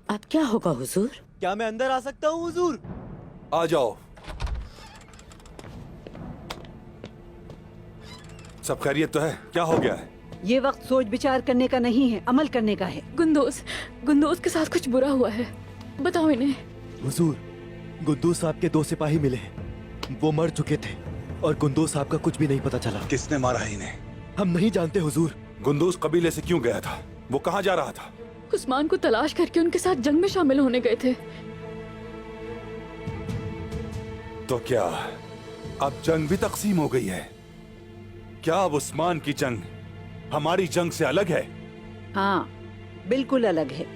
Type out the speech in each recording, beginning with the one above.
अब क्या होगा हुजूर? क्या मैं अंदर आ सकता हूँ हुजूर? आ जाओ। सब खैरियत तो है? क्या हो गया है? ये वक्त सोच विचार करने का नहीं है, अमल करने का है। गुंदोज के साथ कुछ बुरा हुआ है, बताओ इन्हें। हुजूर, गुंदूज साहब के 2 सिपाही मिले हैं। वो मर चुके थे और गुंदूज साहब का कुछ भी नहीं पता चला। किसने मारा है इन्हें? हम नहीं जानते हुजूर। गुंदूज कबीले से क्यों गया था? वो कहाँ जा रहा था? उस्मान को तलाश करके उनके साथ जंग में शामिल होने गए थे। तो क्या अब जंग भी तकसीम हो गई है? क्या अब उस्मान की जंग हमारी जंग से अलग है? हाँ, बिल्कुल अलग है।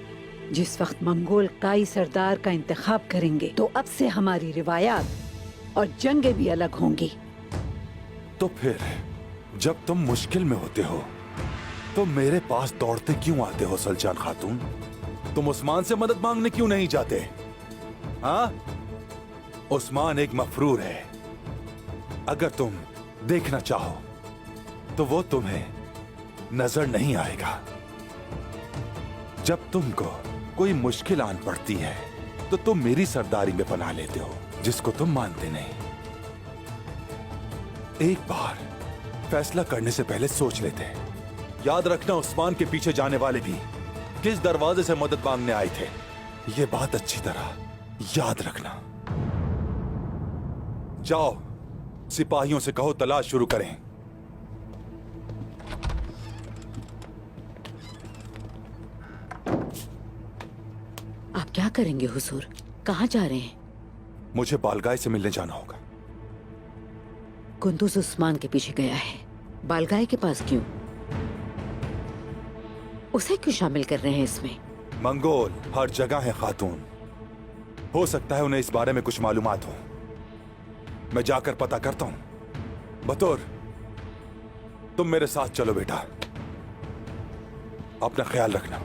जिस वक्त मंगोल काई सरदार का इंतखाब करेंगे तो अब से हमारी रिवायात और जंगें भी अलग होंगी। तो फिर जब तुम मुश्किल में होते हो तो मेरे पास दौड़ते क्यों आते हो सुल्तान खातून? तुम उस्मान से मदद मांगने क्यों नहीं जाते? हाँ, उस्मान एक मफरूर है। अगर तुम देखना चाहो तो वो तुम्हें नजर नहीं आएगा। जब तुमको कोई मुश्किल आन पड़ती है तो तुम मेरी सरदारी में पनाह लेते हो, जिसको तुम मानते नहीं। एक बार फैसला करने से पहले सोच लेते। याद रखना, उस्मान के पीछे जाने वाले भी किस दरवाजे से मदद मांगने आए थे, ये बात अच्छी तरह याद रखना। जाओ, सिपाहियों से कहो तलाश शुरू करें। आप क्या करेंगे हुजूर? कहाँ जा रहे हैं? मुझे बालगाय से मिलने जाना होगा। कुंदूज उस्मान के पीछे गया है, बालगाय के पास क्यों? उसे क्यों शामिल कर रहे हैं इसमें? मंगोल हर जगह है खातून, हो सकता है उन्हें इस बारे में कुछ मालूमात हो। मैं जाकर पता करता हूं। बतौर, तुम मेरे साथ चलो बेटा, अपना ख्याल रखना।